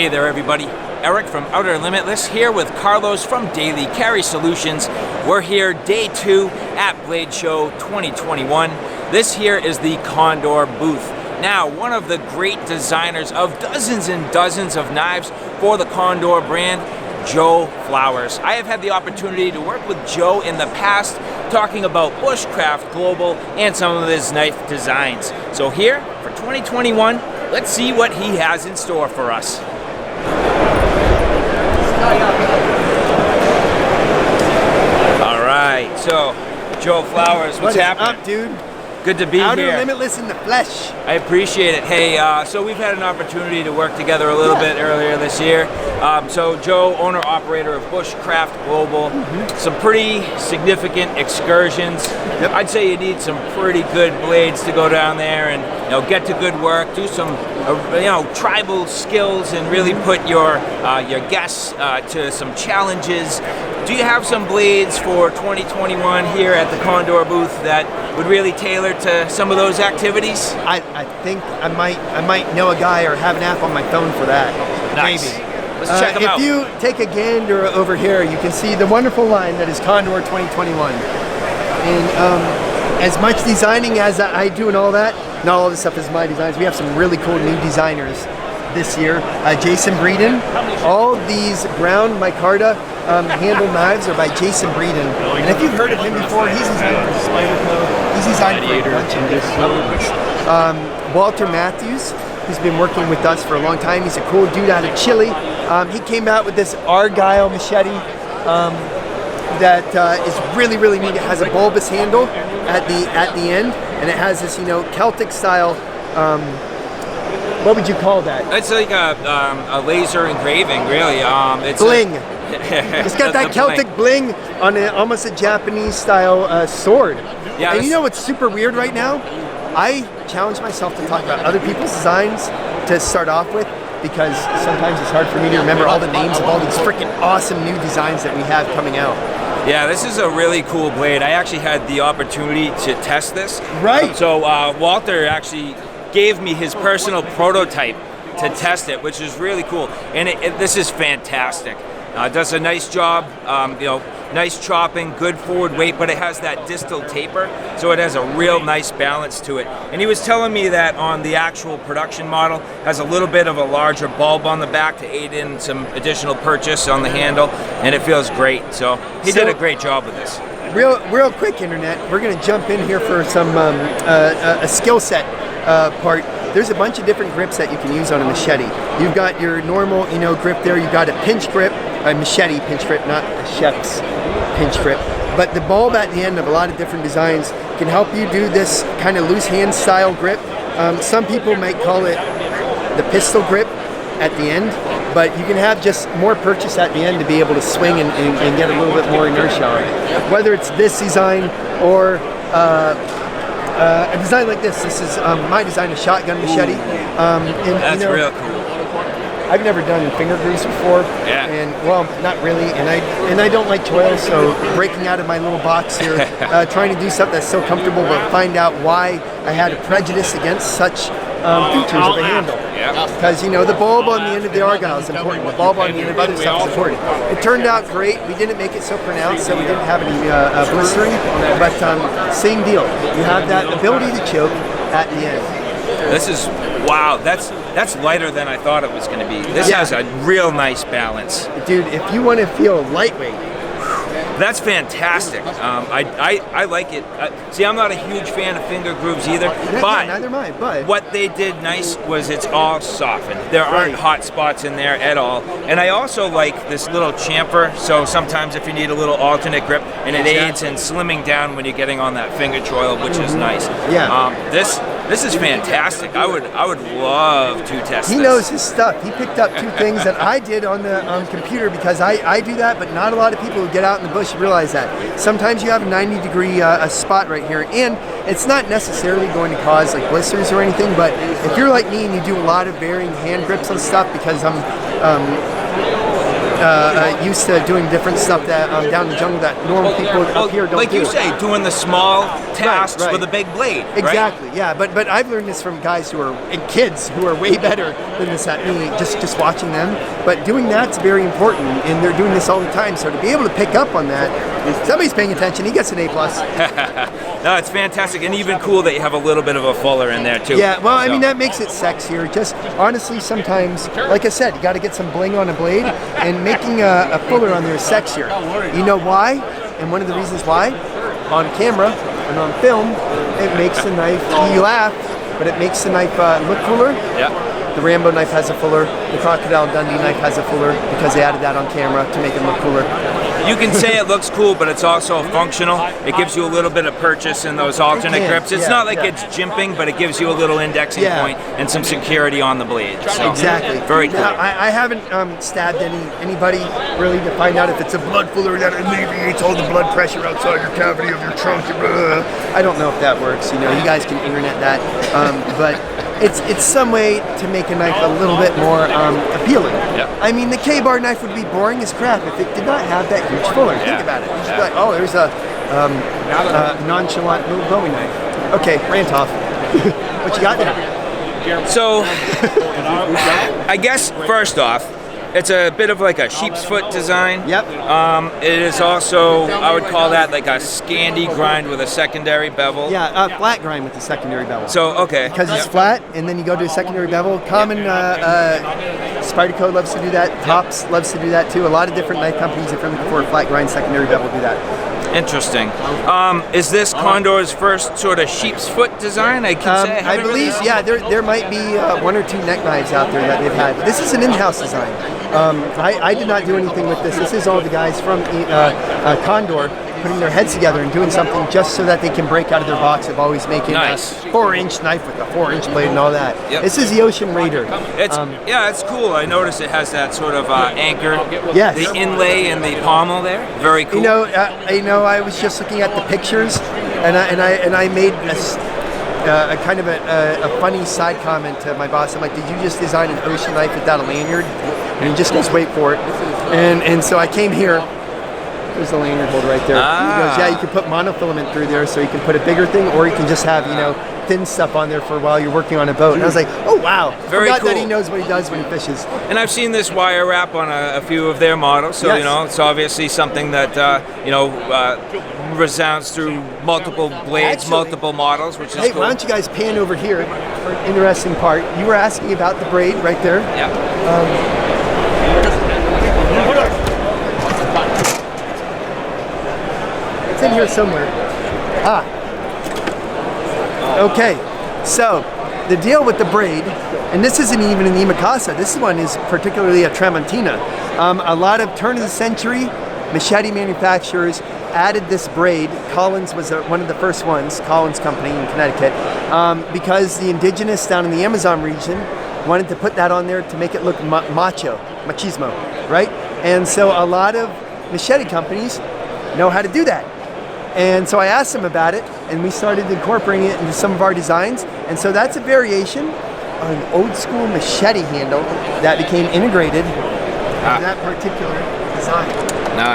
Hey there everybody, Eric from Outer Limitless here with Carlos from Daily Carry Solutions. We're here day 2 at Blade Show 2021. This here is the Condor booth. Now, one of the great designers of dozens and dozens of knives for the Condor brand, Joe Flowers. I have had the opportunity to work with Joe in the past talking about Bushcraft Global and some of his knife designs. So here for 2021, let's see what he has in store for us. All right, so Joe Flowers, what's happening? Up, dude? Good to be here. Outer Limitless in the flesh. I appreciate it. Hey, so we've had an opportunity to work together a little bit earlier this year. So Joe, owner-operator of Bushcraft Global, some pretty significant excursions. I'd say you need some pretty good blades to go down there and get to good work, do some tribal skills, and really put your guests to some challenges. Do you have some blades for 2021 here at the Condor booth that would really tailor to some of those activities? I think I might know a guy or have an app on my phone for that. Nice. Maybe. Let's check them out. If you take a gander over here, you can see the wonderful line that is Condor 2021. And as much designing as I do and all that, not all this stuff is my designs. We have some really cool new designers this year. Jason Breeden. All these brown micarta handle knives are by Jason Breeden. And if you've heard of him before, he's designed for Spyderco. He's designed for a bunch of this. Walter Matthews, who's been working with us for a long time. He's a cool dude out of Chile. He came out with this Argyle Machete that is really, really neat. It has a bulbous handle at the end, and it has this, Celtic style. What would you call that? It's like a laser engraving, really. It's bling. It's got that Celtic bling on almost a Japanese style sword. Yeah, and you know what's super weird right now? I challenge myself to talk about other people's designs to start off with, because sometimes it's hard for me to remember all the names of all these freaking awesome new designs that we have coming out. Yeah, this is a really cool blade. I actually had the opportunity to test this. Right. So Walter actually gave me his personal prototype to test it, which is really cool. And this is fantastic. It does a nice job, nice chopping, good forward weight, but it has that distal taper, so it has a real nice balance to it. And he was telling me that on the actual production model, has a little bit of a larger bulb on the back to aid in some additional purchase on the handle, and it feels great. So he did a great job with this. Real quick, Internet, we're going to jump in here for some a skill set part. There's a bunch of different grips that you can use on a machete. You've got your normal, grip there. You've got a pinch grip, a machete pinch grip, not a chef's pinch grip. But the bulb at the end of a lot of different designs can help you do this kind of loose hand style grip. Some people might call it the pistol grip at the end, but you can have just more purchase at the end to be able to swing and get a little bit more inertia on it. Whether it's this design or a design like this. This is my design, a Shotgun Machete. That's real cool. I've never done finger grooves before, and well, not really. And I don't like toil, so breaking out of my little box here, trying to do something that's so comfortable, but find out why I had a prejudice against such features of a handle. Because the bulb on the end of the Argyle is important. The bulb on the end of other stuff is important. It turned out great. We didn't make it so pronounced, so we didn't have any blistering. But same deal. You have that ability to choke at the end. This is wow. That's lighter than I thought it was going to be. This has a real nice balance, dude. If you want to feel lightweight. That's fantastic. I like it. See, I'm not a huge fan of finger grooves either, but neither am I. But what they did nice was it's all softened. There aren't hot spots in there at all. And I also like this little chamfer, so sometimes if you need a little alternate grip, and it aids in slimming down when you're getting on that finger choil, which is nice. Yeah. This is fantastic. I would love to test this. He knows his stuff. He picked up 2 things that I did on the computer, because I do that, but not a lot of people who get out in the bush realize that. Sometimes you have a 90-degree spot right here, and it's not necessarily going to cause like blisters or anything, but if you're like me and you do a lot of varying hand grips and stuff, because I'm used to doing different stuff that down in the jungle that normal people up here don't like do. you say, doing the small tasks Right. with a big blade. Exactly, right? yeah. But I've learned this from guys who are and kids who are way better than this at me. Just watching them. But doing that's very important, and they're doing this all the time. So to be able to pick up on that, somebody's paying attention. He gets an A+. No, it's fantastic, and even cool that you have a little bit of a fuller in there too. Yeah, well, I mean, that makes it sexier. Just honestly, sometimes, like I said, you got to get some bling on a blade, and making a fuller on there is sexier. You know why? And one of the reasons why, on camera and on film, it makes the knife, you laugh, but it makes the knife look cooler. Yeah. The Rambo knife has a fuller. The Crocodile Dundee knife has a fuller because they added that on camera to make it look cooler. You can say it looks cool, but it's also functional. It gives you a little bit of purchase in those alternate grips. It's not like it's jimping, but it gives you a little indexing point and some security on the blade. So, exactly. Very cool. Now, I haven't stabbed anybody really to find out if it's a blood fuller that alleviates all the blood pressure outside your cavity of your trunk. I don't know if that works. You know, you guys can internet that, but. It's some way to make a knife a little bit more appealing. Yeah. I mean, the K-bar knife would be boring as crap if it did not have that huge fuller. Think about it. You just be like, oh, there's a nonchalant little Bowie knife. Okay, rant off. What you got there? So, I guess first off, it's a bit of like a sheep's foot design. Yep. It is also, I would call that like a Scandi grind with a secondary bevel. Yeah, flat grind with the secondary bevel. So, okay. Because it's flat, and then you go to a secondary bevel. Common Spyderco loves to do that. Tops loves to do that too. A lot of different knife companies, if you're looking for a flat grind secondary bevel, do that. Interesting. Is this Condor's first sort of sheep's foot design? I can say. I believe, yeah. There might be one or two neck knives out there that they've had. This is an in-house design. I did not do anything with this. This is all the guys from Condor putting their heads together and doing something just so that they can break out of their box of always making a 4-inch knife with a 4-inch blade and all that. Yep. This is the Ocean Raider. It's cool. I noticed it has that sort of anchor, yes. the inlay and the pommel there. Very cool. You know, I was just looking at the pictures, and I made a kind of a funny side comment to my boss. I'm like, did you just design an ocean knife without a lanyard? And he just goes, wait for it. And so I came here. There's the lanyard holder right there. He goes, yeah, you can put monofilament through there, so you can put a bigger thing, or you can just have, thin stuff on there for while you're working on a boat. And I was like, oh wow, very forgot cool. that he knows what he does when he fishes. And I've seen this wire wrap on a few of their models, so it's obviously something that resounds through multiple blades, multiple models, which is cool. Hey, why don't you guys pan over here for an interesting part? You were asking about the braid right there. Yeah. It's in here somewhere. Okay, so the deal with the braid, and this isn't even an Imikasa, this one is particularly a Tramontina. A lot of turn of the century machete manufacturers added this braid. Collins was one of the first ones, Collins Company in Connecticut, because the indigenous down in the Amazon region wanted to put that on there to make it look machismo, right? And so a lot of machete companies know how to do that. And so I asked them about it, and we started incorporating it into some of our designs. And so that's a variation on an old school machete handle that became integrated in that particular design.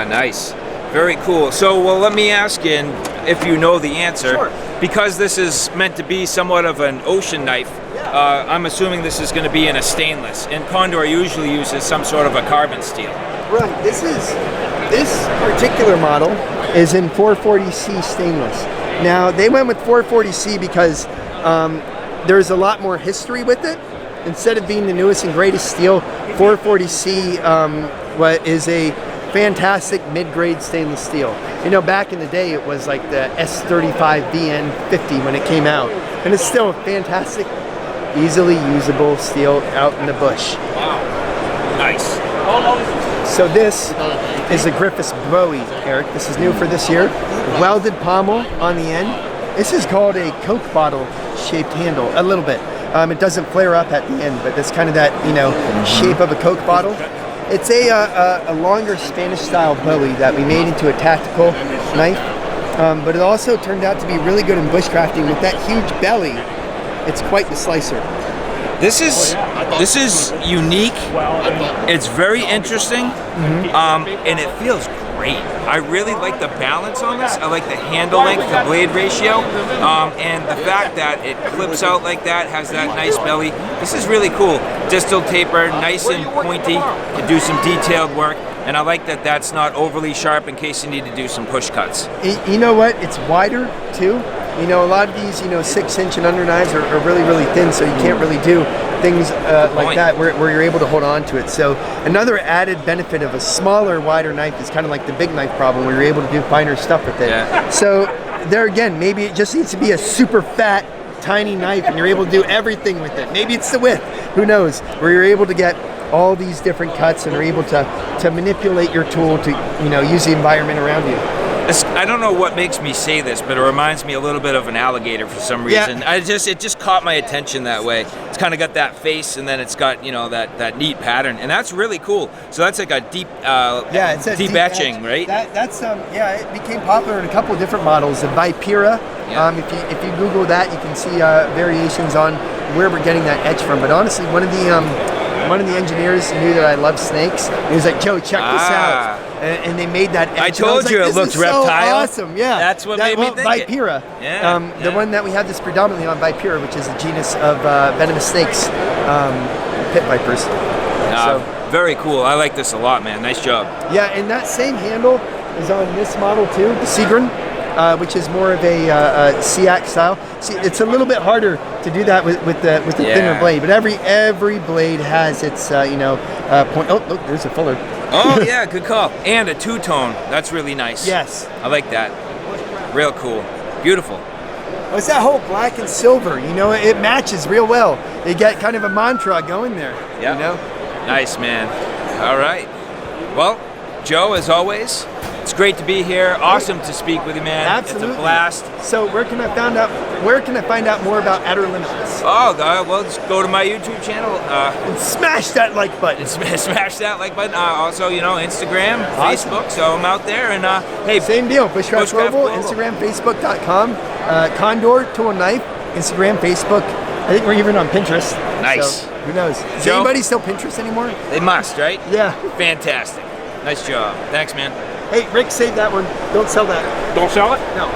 Nice. Very cool. So, well, let me ask you, and if you know the answer, sure. Because this is meant to be somewhat of an ocean knife, I'm assuming this is going to be in a stainless. And Condor usually uses some sort of a carbon steel. Right. This particular model is in 440C stainless. Now, they went with 440C because there's a lot more history with it. Instead of being the newest and greatest steel, 440C is a fantastic mid-grade stainless steel. Back in the day, it was like the S35BN50 when it came out. And it's still a fantastic, easily usable steel out in the bush. Wow. Nice. So this is a Griffith Bowie, Eric. This is new for this year. Welded pommel on the end. This is called a Coke bottle shaped handle, a little bit. It doesn't flare up at the end, but it's kind of that, shape of a Coke bottle. It's a longer Spanish style Bowie that we made into a tactical knife, but it also turned out to be really good in bushcrafting with that huge belly. It's quite the slicer. This is unique. It's very interesting, and it feels great. I really like the balance on this. I like the handle length to blade ratio, and the fact that it clips out like that, has that nice belly. This is really cool. Distal taper, nice and pointy, to do some detailed work. And I like that that's not overly sharp in case you need to do some push cuts. You know what? It's wider too. You know, a lot of these, 6-inch and under knives are really, really thin, so you can't really do things like that where you're able to hold on to it. So another added benefit of a smaller, wider knife is kind of like the big knife problem, where you're able to do finer stuff with it. Yeah. So there again, maybe it just needs to be a super fat, tiny knife, and you're able to do everything with it. Maybe it's the width, who knows, where you're able to get all these different cuts and are able to manipulate your tool to use the environment around you. I don't know what makes me say this, but it reminds me a little bit of an alligator for some reason. Yeah. It just caught my attention that way. It's kind of got that face, and then it's got that neat pattern, and that's really cool. So that's like a deep it's a deep etching, right? That's it became popular in a couple of different models. The Vipera. Yeah. If you Google that, you can see variations on where we're getting that etch from. But honestly, one of the engineers knew that I love snakes. He was like, "Joe, check this out." And they made that etch. I told you it looked reptile. So awesome, yeah. That's what made me think Vipera. Yeah. The one that we have this predominantly on, Vipera, which is a genus of venomous snakes, pit vipers. Very cool. I like this a lot, man. Nice job. Yeah, and that same handle is on this model too, the Seagren, which is more of a SEAC style. See, it's a little bit harder to do that with the thinner blade, but every blade has its point. Oh, look, there's a fuller. Oh yeah, good call. And a two-tone. That's really nice. Yes. I like that. Real cool. Beautiful. It's that whole black and silver. It matches real well. They get kind of a mantra going there. Yeah. Nice, man. All right. Well, Joe, as always, it's great to be here. Awesome to speak with you, man. Absolutely. It's a blast. So where can I find out more about Outer Limitless? Oh, well, just go to my YouTube channel. And smash that like button. Smash that like button. Also, Instagram, Awesome. Facebook. So I'm out there. And hey, same deal. Bushcraft Global, Instagram, Facebook.com. Condor Tool and Knife, Instagram, Facebook. I think we're even on Pinterest. Nice. So, who knows? Is Joe? anybody still Pinterest anymore? They must, right? Yeah. Fantastic. Nice job. Thanks, man. Hey, Rick, save that one. Don't sell that. Don't sell it? No.